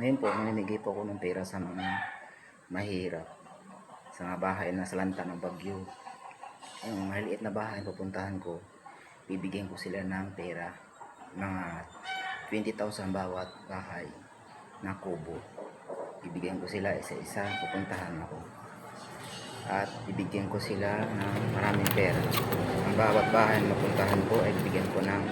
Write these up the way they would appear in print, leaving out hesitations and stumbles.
Ngayon po, mamimigay po ako ng pera sa mga mahirap. Sa mga bahay na salanta ng bagyo. Yung maliit na bahay pupuntahan ko, bibigyan ko sila ng pera. Mga 20,000 bawat bahay na kubo. Bibigyan ko sila isa-isa, pupuntahan ako. At bibigyan ko sila ng maraming pera. Ang bawat bahay na mapuntahan ko ay bibigyan ko ng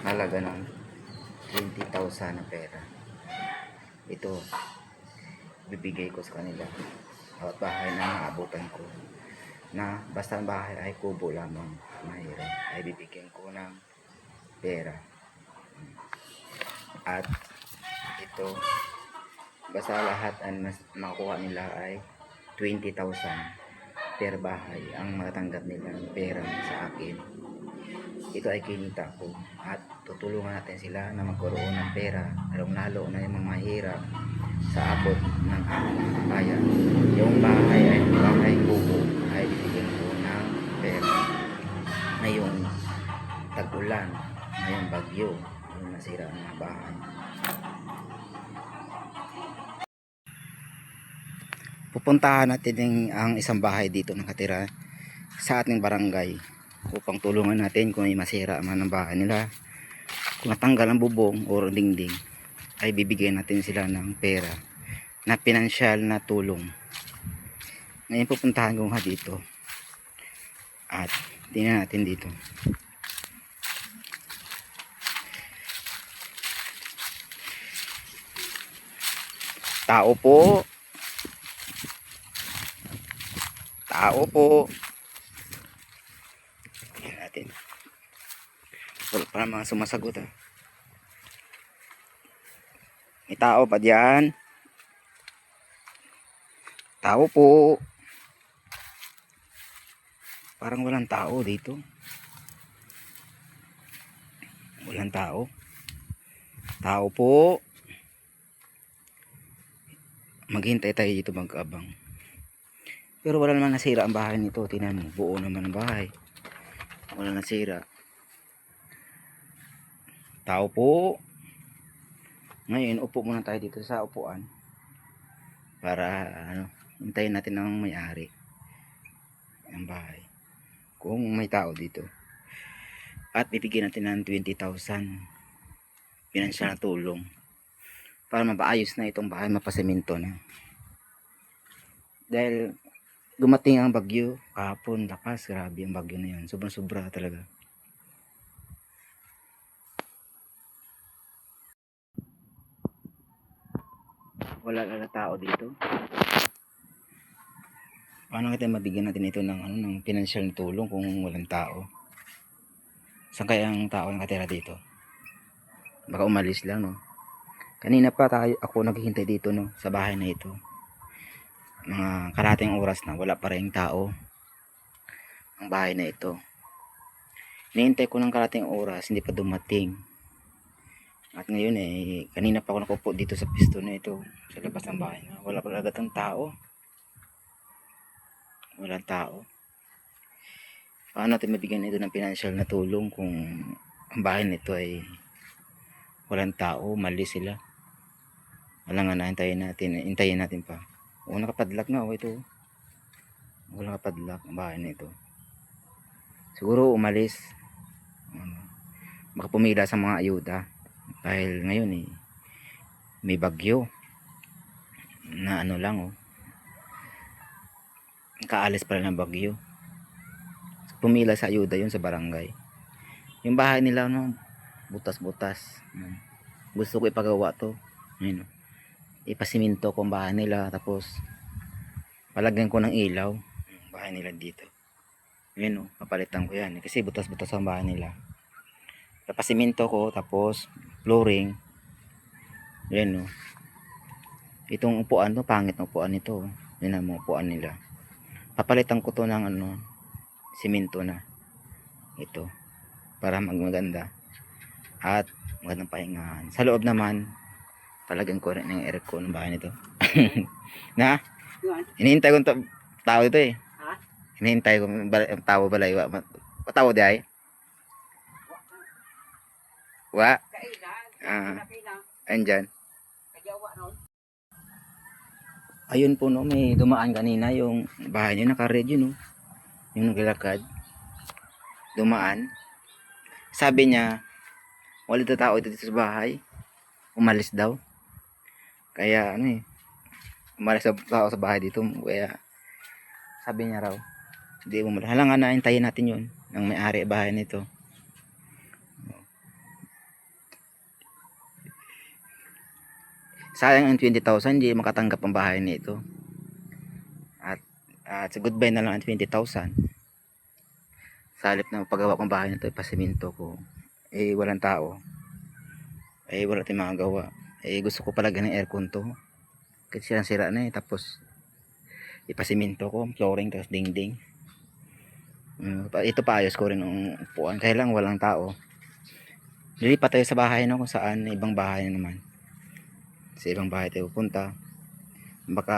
halaga ng 20,000 na pera. Ito, bibigay ko sa kanila. Bawat bahay na maabutan ko, na basta ang bahay ay kubo lamang mahirap, ay bibigyan ko ng pera. At ito, basta lahat ang makukuha nila ay 20,000 per bahay ang matatanggap nilang pera sa akin. Ito ay kinita ko at tutulungan natin sila na magkaroon ng pera, lalong-lalo na yung mga mahirap sa abot ng aking bayan. Yung bahay ay bahay kubo ay bibigyan ko ng pera. Ngayong tag-ulan, ngayong bagyo, yung nasira ang mga bahay. Pupuntahan natin ang isang bahay dito nakatira sa ating barangay upang tulungan natin kung may masira man ang bahay nila. Kung natanggal ang bubong o dingding, ay bibigyan natin sila ng pera na pinansyal na tulong. Ngayon pupuntahan ko nga dito at tingnan natin dito. Tao po. Tao po. Tingnan natin. Wala pa mga sumasagot ha. May tao pa diyan. Tao po. Parang walang tao dito. Walang tao. Tao po. Maghintay tayo dito magkaabang. Pero wala naman nasira ang bahay nito. Tingnan mo, buo naman ang bahay. Wala nasira. Tao po. Ngayon, upo muna tayo dito sa upuan. Para, hintayin natin ang may-ari ng bahay. Kung may tao dito. At bibigyan natin ng 20,000 pinansyal na tulong. Para mapaayos na itong bahay, mapasemento na. Dahil dumating ang bagyo kahapon, lakas, grabe ang bagyo na yun, sobrang sobra talaga. Wala na tao dito. Paano kita mabigyan natin ito ng financial na tulong kung walang tao? Saan kaya ang tao nakatira dito? Baka umalis lang, no? Kanina pa ako naghihintay dito, no, sa bahay na ito. Mga karating oras na, wala pa rin tao ang bahay na ito. Hinihintay ko ng karating oras, hindi pa dumating. At ngayon kanina pa ako nakupo dito sa pisto na ito, sa labas ng bahay na. Wala pa agad ang tao. Walang tao. Paano natin mabigyan ito ng financial na tulong kung ang bahay nito ay walang tao, mali sila. Wala nga na, hintayin natin pa. O, nakapadlock na, ito. Wala nakapadlock ang bahay na ito. Siguro umalis. Baka pumila sa mga ayuda. Dahil ngayon may bagyo. Na lang kaalis pala ng bagyo. Pumila sa ayuda yun sa barangay. Yung bahay nila, butas-butas. Gusto ko ipagawa to. Yun, ipasiminto ko ang bahay nila, tapos palagyan ko ng ilaw ang bahay nila dito. Yun, papalitan ko yan kasi butas-butas ang bahay nila. Papasiminto ko, tapos flooring. Yun, itong upuan to, pangit na upuan nito. Yun ang mga upuan nila. Papalitan ko to ng simento na ito para maganda at magandang pahingahan. Sa loob naman, palagyan ko rin ng aircon ng bahay nito. Na? Hinihintay ko tao dito eh. Ha? Hinihintay ko tao balay. Tao di ay? Wa? Andyan. Ayun po, no, may dumaan kanina yung bahay niyo, naka-red yun, no, yung naglalakad, dumaan. Sabi niya wala daw tao dito sa bahay, umalis daw. Kaya ano eh, umalis daw tao sa bahay dito, kaya sabi niya raw hindi mo halangan na hintayin natin yun ng may-ari bahay nito. Sayang ang 20,000, hindi makatanggap ang bahay nito. At sa goodbye na lang ang 20,000. Sa halip na paggawa kong bahay nito, ipasiminto ko. Eh walang tao. Eh wala tayong magagawa. Eh gusto ko pala ng aircon to. Kasi sira na eh. Tapos ipasiminto ko, flooring, tapos dingding. Ito pa ayos ko rin ng upuan. Kaya lang walang tao. Lilipat tayo sa bahay, no, kung saan ibang bahay na naman. Sa ibang bahay tayo pupunta. Baka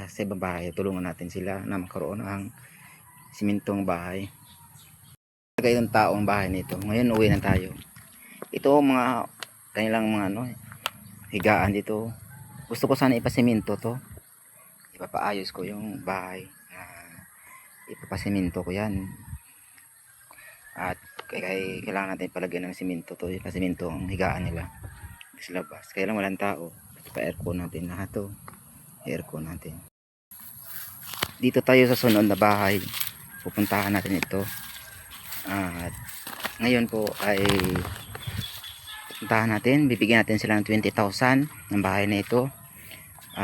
sa ibang bahay tulungan natin sila na magkaroon ng simintong bahay. Lagay ng tao ang bahay nito. Ngayon uwi na tayo. Ito mga kanilang mga ano, higaan dito. Gusto ko sana ipasiminto to. Ipapaayos ko yung bahay. Ipapasiminto ko yan. At kailangan natin palagyan ng siminto to. Ipasiminto ang higaan nila sa labas. Kaya lang walang tao. Pa-aircon natin lahat to. Aircon natin. Dito tayo sa sunod na bahay. Pupuntahan natin ito. At ngayon po ay pupuntahan natin. Bibigyan natin sila ng 20,000 ng bahay na ito.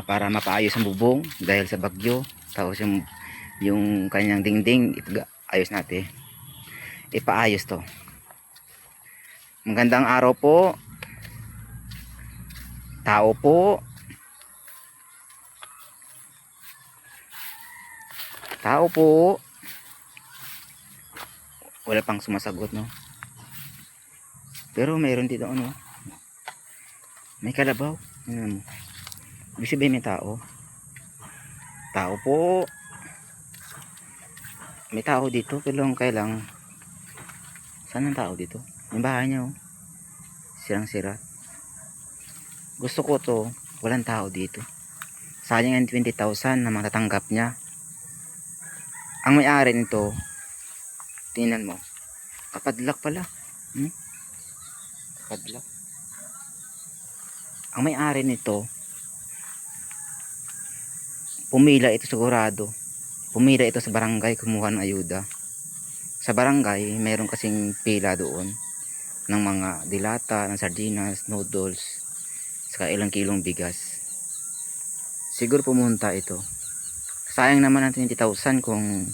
Para mapaayos ang bubong dahil sa bagyo. Tapos yung kanyang dingding ayos natin. Ipaayos to. Magandang araw po. Tao po. Tao po. Wala pang sumasagot, no? Pero mayroon dito ano. May kalabaw. Ano mo? Ibig sabihin may tao. Tao po. May tao dito. Pero kailang saan ang tao dito? Yung bahay niya, oh. Sirang sira. Gusto ko to. Walang tao dito. Sayang ang 20,000 na matatanggap niya. Ang may-ari nito, tingnan mo, kapadlak pala. Kapadlak. Ang may-ari nito, pumila ito sigurado. Pumila ito sa barangay, kumuha ng ayuda. Sa barangay, mayroon kasing pila doon ng mga dilata, ng sardinas, noodles, saka ilang kilong bigas. Siguro pumunta ito. Sayang naman ang 20,000 kung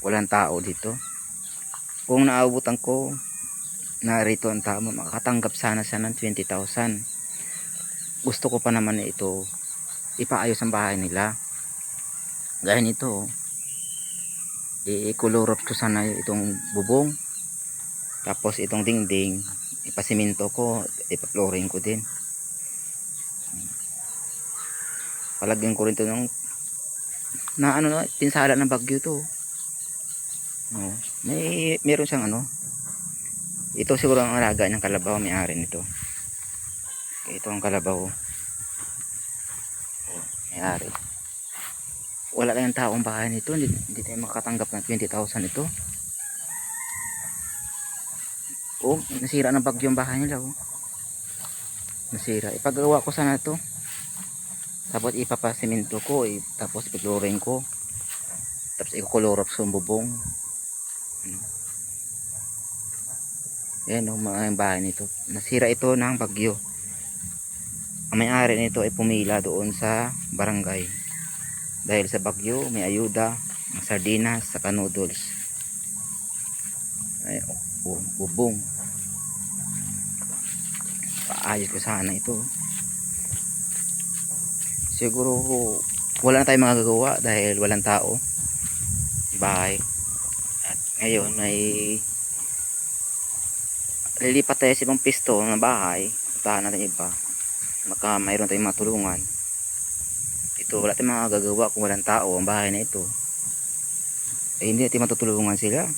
walang tao dito. Kung naabutan ko na rito ang tao, makatanggap sana siya ng 20,000. Gusto ko pa naman na ito ipaayos ang bahay nila. Gaya nito, i-colorop ko sana itong bubong. Tapos itong dingding, ipasiminto ko, ipa-flooring ko din. Palagyan ko rin ito ng na ano na pinsala ng bagyo to. Meron siyang ano. Ito siguro ang alaga ng kalabaw, may-ari nito. Ito ang kalabaw. May-ari. Wala lang taong bahay nito, hindi tayo makatanggap ng 20,000 ito. Nasira ng bagyo ang bahay nila, Nasira. Ipagawa ko sana ito. Tapos ipapasiminto ko, tapos ipagloring ko. Tapos ikukolorop sa bubong. Yan ang bahay nito. Nasira ito ng bagyo. Ang may-ari nito ay pumila doon sa barangay. Dahil sa bagyo, may ayuda, ng sardinas, saka noodles. Ay, bubong. Paayos ko sana ito. Siguro wala na tayong magagawa dahil walang tao bahay. At ngayon ay lilipat tayo sa ibang pisto ng bahay. Puntahan natin iba, baka mayroon tayong matulungan. Ito wala tayong magagawa kung walang tao ang bahay na ito. Hindi natin matutulungan sila,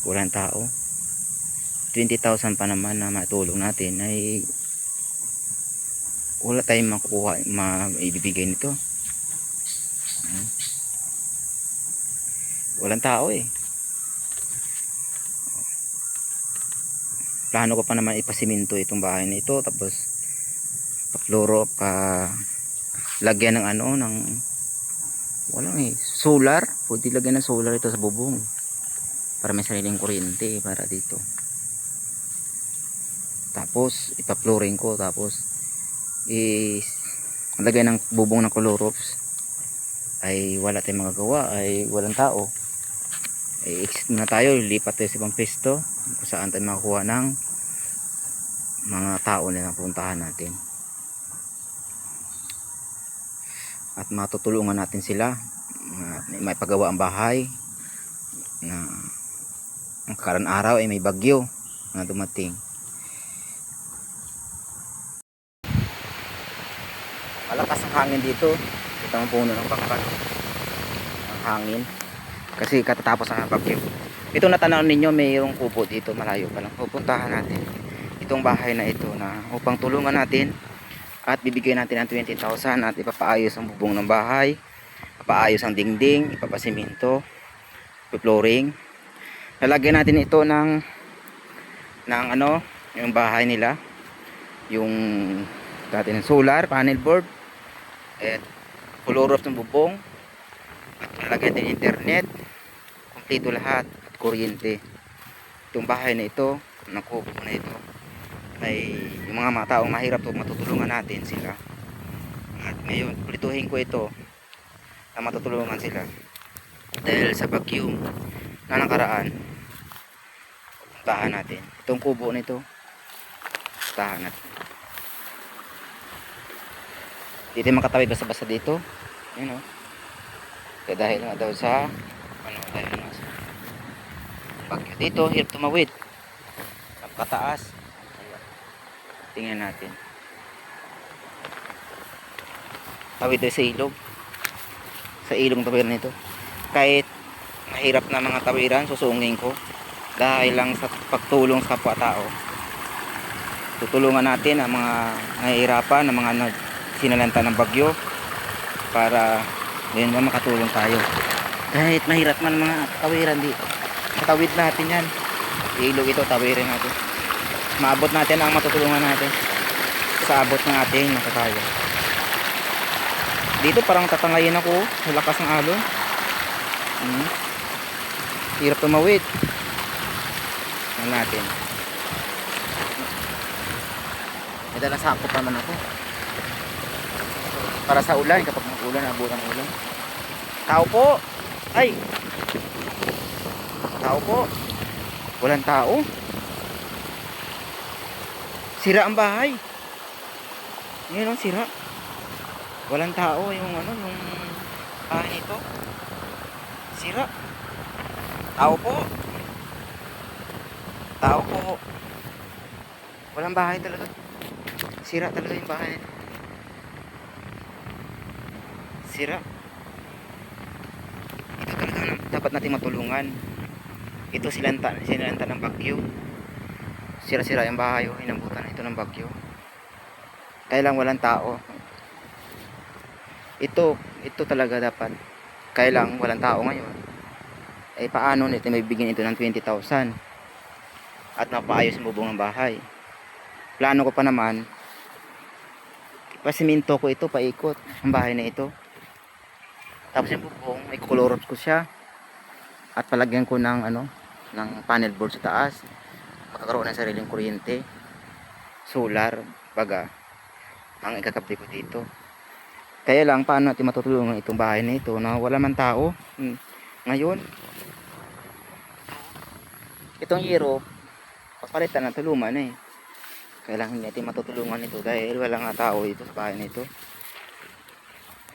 walang tao. 20,000 pa naman na matulong natin ay wala tayong makukuha, maibibigay nito. Hmm. Walang tao eh. Plano ko pa naman ipasiminto itong bahay na ito, tapos pa-floro, lagyan ng ano, ng walang eh, solar. Pwede lagyan ng solar ito sa bubong para may sariling kuryente para dito. Tapos ipa-flooring ko, tapos lagyan ng bubong ng colorops. Ay wala tayong magagawa, ay walang tao, ay exit muna tayo, lipat tayo sa ibang pesto kung saan tayo makakuha ng mga tao na napuntahan natin, at matutulungan natin sila may pagawa ang bahay na ang kakarang araw ay may bagyo na dumating. Malakas ang hangin dito. Ito ang puno ng bangka, ang hangin kasi katatapos ang bagyo. Ito natanaw ninyo, mayroong kubo dito malayo pa lang. Pupuntahan natin itong bahay na ito na upang tulungan natin at bibigyan natin ng 20,000 at ipapaayos ang bubong ng bahay, ipapaayos ang dingding, ipapasiminto, flooring. Lalagyan natin ito ng ano, yung bahay nila, yung dati ng solar panel board at color of ng bubong, at lalagyan din internet, kumpleto lahat at kuryente. Itong bahay na ito, nakubo na ito, ay yung mga taong mahirap to, matutulungan natin sila. At ngayon plituhin ko ito na matutulungan sila dahil sa bagyo na nakaraan. Puntahan natin itong kubo nito, puntahan natin. Dito makatawid basta-basta dito, you know, kaya dahil nga daw sa ano, dahil nga sa bagyo dito, hirap tumawid, napakataas. Tingnan natin, tawid tayo sa ilog, sa ilong tawiran nito. Kahit mahirap na mga tawiran, susungin ko dahil lang sa pagtulong sa kapwa-tao. Tutulungan natin ang mga nahihirapan, ang mga sinalanta ng bagyo, para ngayon na makatulong tayo. Kahit mahirap man mga tawiran dito, matawid natin yan. Ilog ito, tawirin natin, maabot natin ang matutulungan natin sa abot ng ating makakaya. Dito parang tatangayin ako sa lakas ng alon. Hirap tumawid natin. May dalang sakop naman ako para sa ulan, kapag mag-ulan, abutan ng ulan. Tao po! Ay! Tao po! Walang tao. Sira ang bahay. Ngayon ang sira. Walang tao yung ano, yung bahay nito. Sira. Tao po. Tao po. Walang bahay talaga. Sira talaga yung bahay. Sira. Ito talaga dapat natin matulungan. Ito sinalanta ng bagyo. Sira-sira yung bahay, oh, inambutan ito ng bagyo. Kaya lang walang tao. Ito talaga dapat. Kaya lang walang tao ngayon. Eh paano nito may bigyan ito ng 20,000 at napaayos ang bubong ng bahay. Plano ko pa naman, ipasiminto ko ito, paikot ang bahay na ito. Tapos yung bubong, may colorops ko siya at palagyan ko ng ano, ng panel board sa taas. Magkakaroon ng sariling kuryente, solar, baga ang ikakabit ko dito. Kaya lang paano natin matutulungan itong bahay na ito na wala man tao ngayon. Itong yero papalitan na, tulungan na eh. Kailangan natin matutulungan ito dahil wala nga tao dito sa bahay na ito.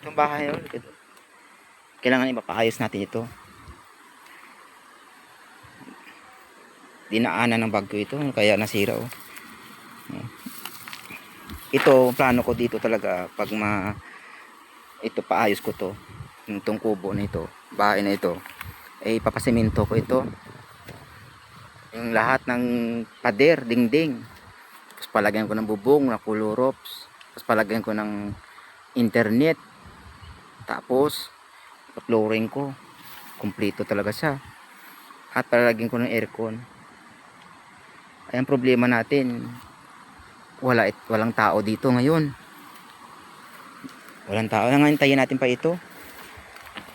Itong bahay, oh, kailangan ipapaayos natin ito. Dinaanan ng bagyo ito kaya nasira, oh. Ito plano ko dito talaga, pag ito paayos ko to, itong kubo nito, bahay na ito, ay papasiminto ko ito, yung lahat ng pader, dingding, tapos palagyan ko ng bubong na colorops, tapos palagyan ko ng internet, tapos flooring ko. Kumpleto talaga siya. At palalagyan ko ng aircon. Ay ang problema natin, walang tao dito ngayon. Walang tao. Ngayon tayo natin pa ito.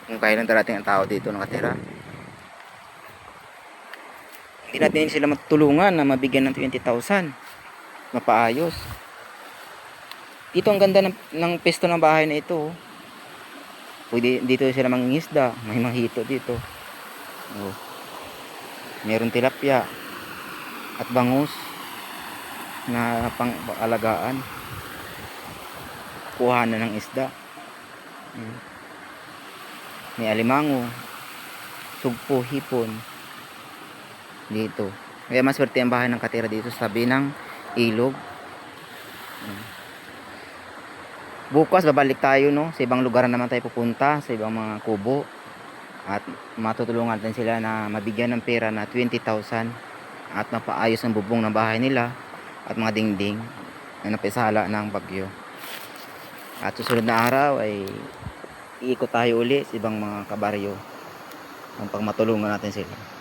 Kung kailan darating ang tao dito nakatira. Hindi natin sila matulungan na mabigyan ng 20,000. Mapaayos. Dito ang ganda ng pesto ng bahay na ito. Pwede dito sila mangingisda. May mahito dito. Oh. Meron tilapia at bangus na pang-alagaan. Kuha na ng isda. May alimango, sugpo, hipon dito. Kaya mas swerte ang bahay ng katira dito sa tabi ng ilog. Bukas babalik tayo no, sa ibang lugar naman tayo pupunta, sa ibang mga kubo. At matutulungan natin sila na mabigyan ng pera na 20,000 at mapaayos ang bubong ng bahay nila at mga dingding na napisala ng bagyo. At susunod na araw ay iikot tayo uli sa ibang mga kabaryo upang matulungan natin sila.